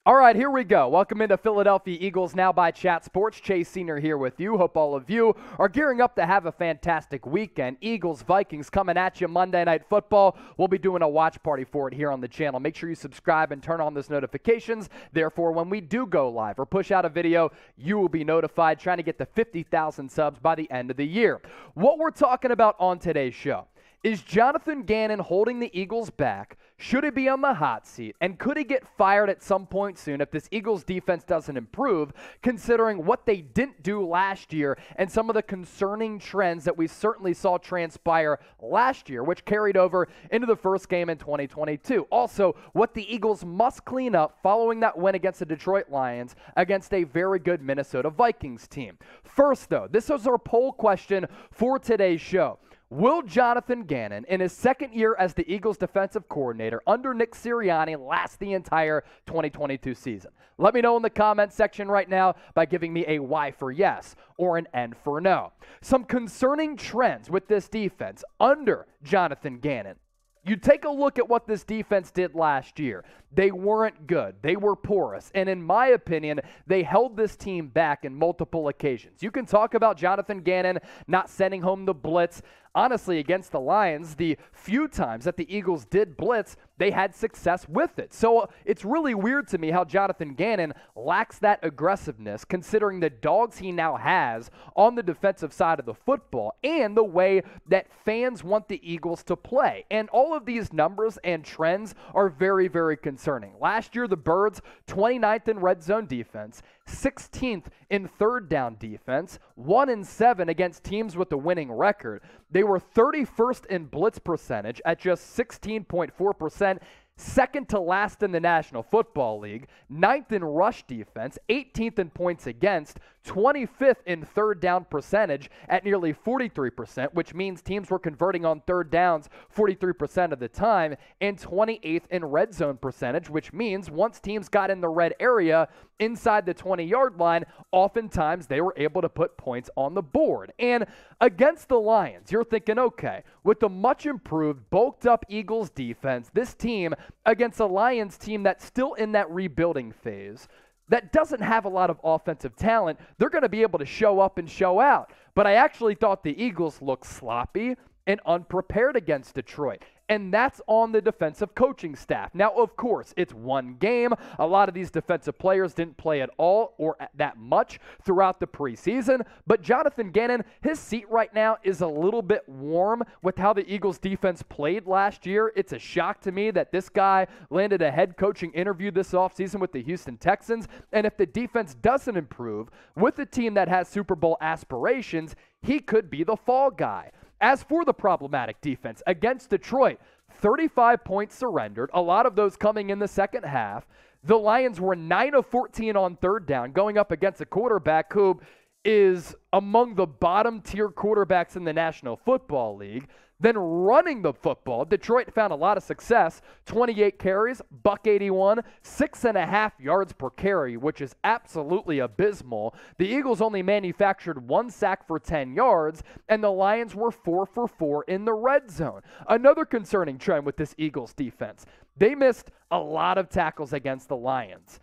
All right, here we go. Welcome into Philadelphia Eagles Now by Chat Sports. Chase Senior here with you. Hope all of you are gearing up to have a fantastic weekend. Eagles, Vikings coming at you Monday Night Football. We'll be doing a watch party for it here on the channel. Make sure you subscribe and turn on those notifications. Therefore, when we do go live or push out a video, you will be notified, trying to get to 50,000 subs by the end of the year. What we're talking about on today's show is Jonathan Gannon holding the Eagles back? Should he be on the hot seat? And could he get fired at some point soon if this Eagles defense doesn't improve, considering what they didn't do last year and some of the concerning trends that we certainly saw transpire last year, which carried over into the first game in 2022. Also, what the Eagles must clean up following that win against the Detroit Lions against a very good Minnesota Vikings team. First, though, this was our poll question for today's show. Will Jonathan Gannon, in his second year as the Eagles defensive coordinator under Nick Sirianni, last the entire 2022 season? Let me know in the comments section right now by giving me a Y for yes or an N for no. Some concerning trends with this defense under Jonathan Gannon. You take a look at what this defense did last year. They weren't good. They were porous. And in my opinion, they held this team back in multiple occasions. You can talk about Jonathan Gannon not sending home the blitz. Honestly, against the Lions, the few times that the Eagles did blitz, they had success with it. So it's really weird to me how Jonathan Gannon lacks that aggressiveness, considering the dogs he now has on the defensive side of the football and the way that fans want the Eagles to play. And all of these numbers and trends are very, very concerning. Last year, the Birds, 29th in red zone defense, 16th in third down defense, 1-7 against teams with a winning record. They were 31st in blitz percentage at just 16.4%, second to last in the National Football League, 9th in rush defense, 18th in points against, 25th in third down percentage at nearly 43%, which means teams were converting on third downs 43% of the time, and 28th in red zone percentage, which means once teams got in the red area inside the 20-yard line, oftentimes they were able to put points on the board. And against the Lions, you're thinking, okay, with the much improved, bulked up Eagles defense, this team against a Lions team that's still in that rebuilding phase, that doesn't have a lot of offensive talent, they're going to be able to show up and show out. But I actually thought the Eagles looked sloppy and unprepared against Detroit. And that's on the defensive coaching staff. Now, of course, it's one game. A lot of these defensive players didn't play at all or that much throughout the preseason. But Jonathan Gannon, his seat right now is a little bit warm with how the Eagles defense played last year. It's a shock to me that this guy landed a head coaching interview this offseason with the Houston Texans. And if the defense doesn't improve with a team that has Super Bowl aspirations, he could be the fall guy. As for the problematic defense against Detroit, 35 points surrendered, a lot of those coming in the second half. The Lions were 9 of 14 on third down, going up against a quarterback who is among the bottom tier quarterbacks in the National Football League. Then running the football, Detroit found a lot of success. 28 carries, $181, 6.5 yards per carry, which is absolutely abysmal. The Eagles only manufactured 1 sack for 10 yards, and the Lions were 4 for 4 in the red zone. Another concerning trend with this Eagles defense, they missed a lot of tackles against the Lions.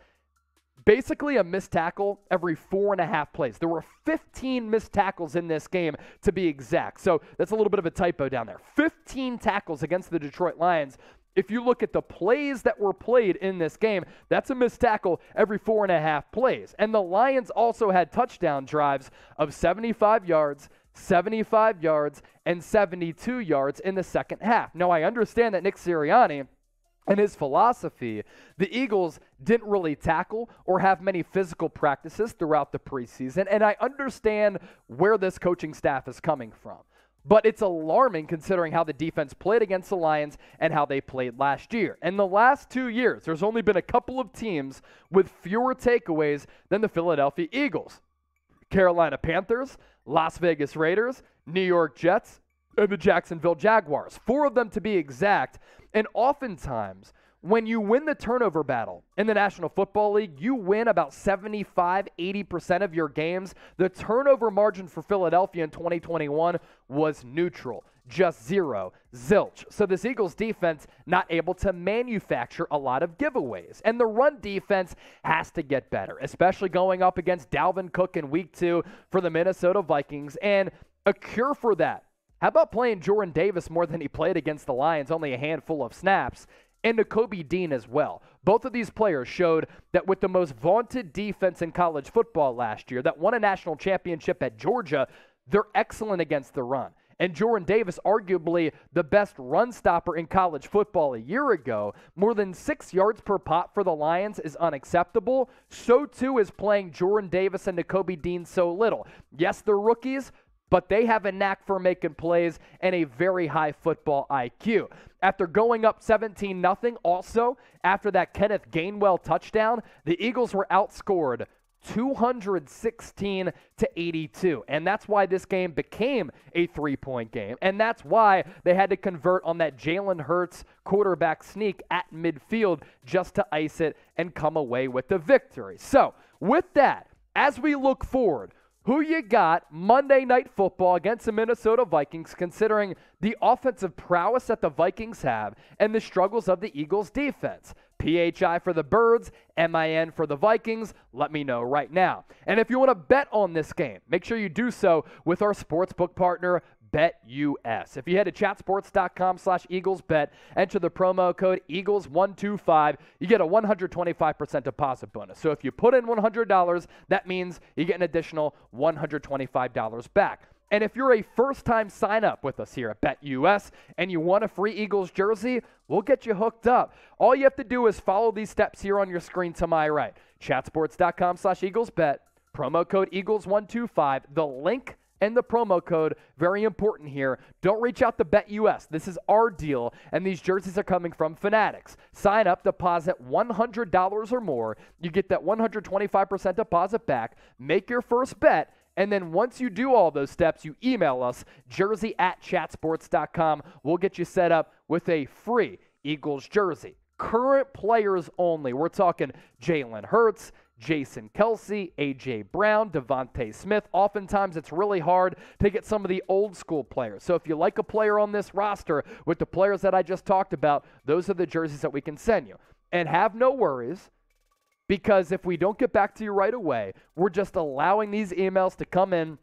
Basically a missed tackle every 4.5 plays. There were 15 missed tackles in this game, to be exact. So that's a little bit of a typo down there. 15 tackles against the Detroit Lions. If you look at the plays that were played in this game, that's a missed tackle every 4.5 plays. And the Lions also had touchdown drives of 75 yards, 75 yards, and 72 yards in the second half. Now, I understand that Nick Sirianni and his philosophy, the Eagles didn't really tackle or have many physical practices throughout the preseason, and I understand where this coaching staff is coming from. But it's alarming considering how the defense played against the Lions and how they played last year. In the last 2 years, there's only been a couple of teams with fewer takeaways than the Philadelphia Eagles. Carolina Panthers, Las Vegas Raiders, New York Jets, and the Jacksonville Jaguars. 4 of them to be exact. And oftentimes, when you win the turnover battle in the National Football League, you win about 75, 80% of your games. The turnover margin for Philadelphia in 2021 was neutral. just zero. Zilch. So this Eagles defense not able to manufacture a lot of giveaways. And the run defense has to get better, especially going up against Dalvin Cook in week 2 for the Minnesota Vikings. And a cure for that, how about playing Jordan Davis more than he played against the Lions, only a handful of snaps, and Nakobe Dean as well. Both of these players showed that with the most vaunted defense in college football last year, that won a national championship at Georgia, they're excellent against the run. And Jordan Davis, arguably the best run stopper in college football a year ago, more than 6 yards per pop for the Lions is unacceptable. So too is playing Jordan Davis and Nakobe Dean so little. Yes, they're rookies, but they have a knack for making plays and a very high football IQ. After going up 17-0, also, after that Kenneth Gainwell touchdown, the Eagles were outscored 216-82. And that's why this game became a 3-point game. And that's why they had to convert on that Jalen Hurts quarterback sneak at midfield just to ice it and come away with the victory. So, with that, as we look forward, who you got Monday Night Football against the Minnesota Vikings, considering the offensive prowess that the Vikings have and the struggles of the Eagles defense? PHI for the Birds, MIN for the Vikings. Let me know right now. And if you want to bet on this game, make sure you do so with our sportsbook partner, BetUS. If you head to chatsports.com/EaglesBet, enter the promo code Eagles125, you get a 125% deposit bonus. So if you put in $100, that means you get an additional $125 back. And if you're a first-time sign-up with us here at BetUS and you want a free Eagles jersey, we'll get you hooked up. All you have to do is follow these steps here on your screen to my right. Chatsports.com/EaglesBet, promo code Eagles125, the link and the promo code, very important here. Don't reach out to BetUS. This is our deal, and these jerseys are coming from Fanatics. Sign up, deposit $100 or more. You get that 125% deposit back. Make your first bet, and then once you do all those steps, you email us, jersey@chatsports.com. We'll get you set up with a free Eagles jersey. Current players only. We're talking Jalen Hurts, Jason Kelsey, A.J. Brown, Devontae Smith. Oftentimes, it's really hard to get some of the old school players. So if you like a player on this roster with the players that I just talked about, those are the jerseys that we can send you. And have no worries, because if we don't get back to you right away, we're just allowing these emails to come in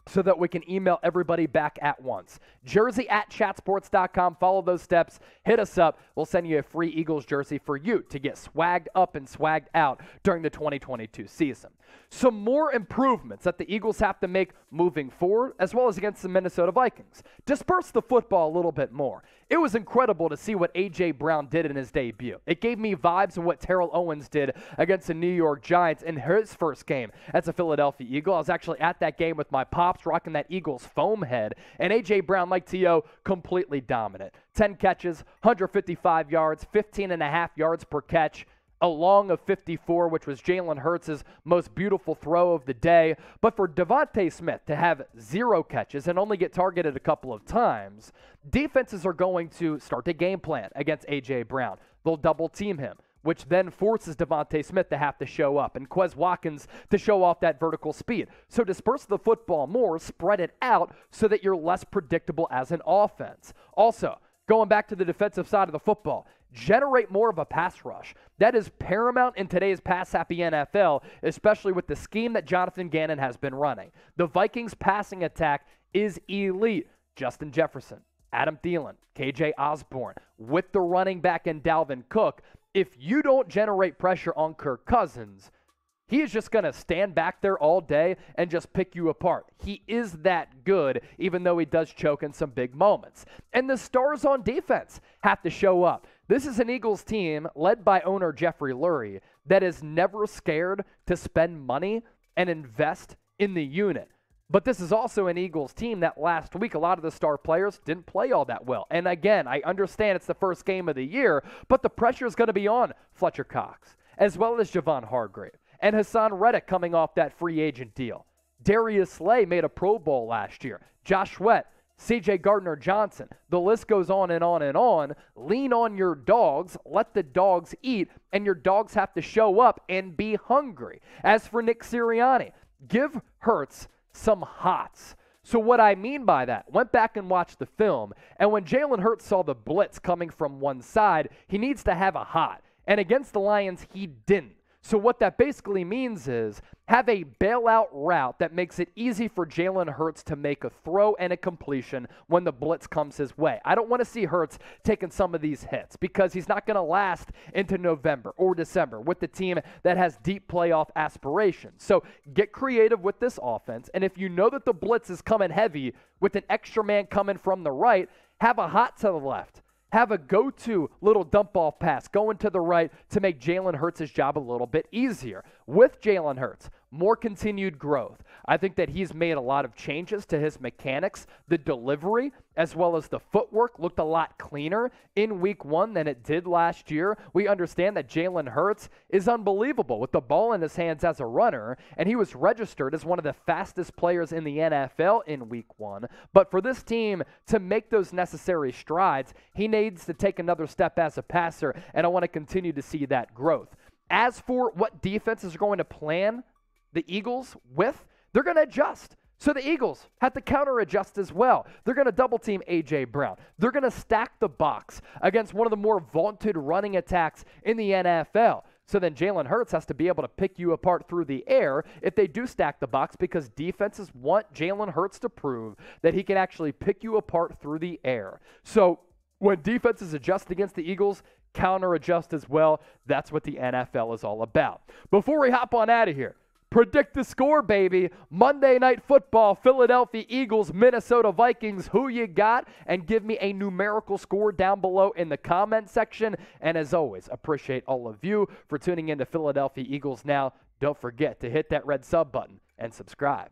so that we can email everybody back at once. Jersey@chatsports.com. Follow those steps. Hit us up. We'll send you a free Eagles jersey for you to get swagged up and swagged out during the 2022 season. Some more improvements that the Eagles have to make moving forward, as well as against the Minnesota Vikings. Disperse the football a little bit more. It was incredible to see what A.J. Brown did in his debut. It gave me vibes of what Terrell Owens did against the New York Giants in his first game as a Philadelphia Eagle. I was actually at that game with my pops rocking that Eagles foam head, and A.J. Brown, like T.O., completely dominant. 10 catches, 155 yards, 15.5 yards per catch, a long of 54, which was Jalen Hurts' most beautiful throw of the day. But for Devontae Smith to have 0 catches and only get targeted a couple of times, defenses are going to start to game plan against A.J. Brown. They'll double team him, which then forces Devontae Smith to have to show up and Quez Watkins to show off that vertical speed. So disperse the football more, spread it out so that you're less predictable as an offense. Also, going back to the defensive side of the football, generate more of a pass rush. That is paramount in today's pass-happy NFL, especially with the scheme that Jonathan Gannon has been running. The Vikings' passing attack is elite. Justin Jefferson, Adam Thielen, KJ Osborne, with the running back and Dalvin Cook. If you don't generate pressure on Kirk Cousins, he is just going to stand back there all day and just pick you apart. He is that good, even though he does choke in some big moments. And the stars on defense have to show up. This is an Eagles team led by owner Jeffrey Lurie that is never scared to spend money and invest in the unit. But this is also an Eagles team that last week, a lot of the star players didn't play all that well. And again, I understand it's the first game of the year, but the pressure is going to be on Fletcher Cox, as well as Javon Hargrave, and Hassan Reddick coming off that free agent deal. Darius Slay made a Pro Bowl last year. Josh Sweat, C.J. Gardner-Johnson. The list goes on and on and on. Lean on your dogs. Let the dogs eat, and your dogs have to show up and be hungry. As for Nick Sirianni, give Hurts some hots. So what I mean by that, went back and watched the film, and when Jalen Hurts saw the blitz coming from one side, he needs to have a hot. And against the Lions, he didn't. So what that basically means is have a bailout route that makes it easy for Jalen Hurts to make a throw and a completion when the blitz comes his way. I don't want to see Hurts taking some of these hits because he's not going to last into November or December with the team that has deep playoff aspirations. So get creative with this offense, and if you know that the blitz is coming heavy with an extra man coming from the right, have a hot to the left. Have a go-to little dump-off pass going to the right to make Jalen Hurts' job a little bit easier. With Jalen Hurts, more continued growth. I think that he's made a lot of changes to his mechanics. The delivery, as well as the footwork, looked a lot cleaner in week one than it did last year. We understand that Jalen Hurts is unbelievable with the ball in his hands as a runner, and he was registered as one of the fastest players in the NFL in week one. But for this team to make those necessary strides, he needs to take another step as a passer, and I want to continue to see that growth. As for what defenses are going to plan the Eagles with, they're going to adjust. So the Eagles have to counter adjust as well. They're going to double team A.J. Brown. They're going to stack the box against one of the more vaunted running attacks in the NFL. So then Jalen Hurts has to be able to pick you apart through the air if they do stack the box, because defenses want Jalen Hurts to prove that he can actually pick you apart through the air. So when defenses adjust against the Eagles, counter adjust as well. That's what the NFL is all about. Before we hop on out of here, predict the score, baby. Monday Night Football, Philadelphia Eagles, Minnesota Vikings. Who you got? And give me a numerical score down below in the comment section. And as always, appreciate all of you for tuning in to Philadelphia Eagles Now. Don't forget to hit that red sub button and subscribe.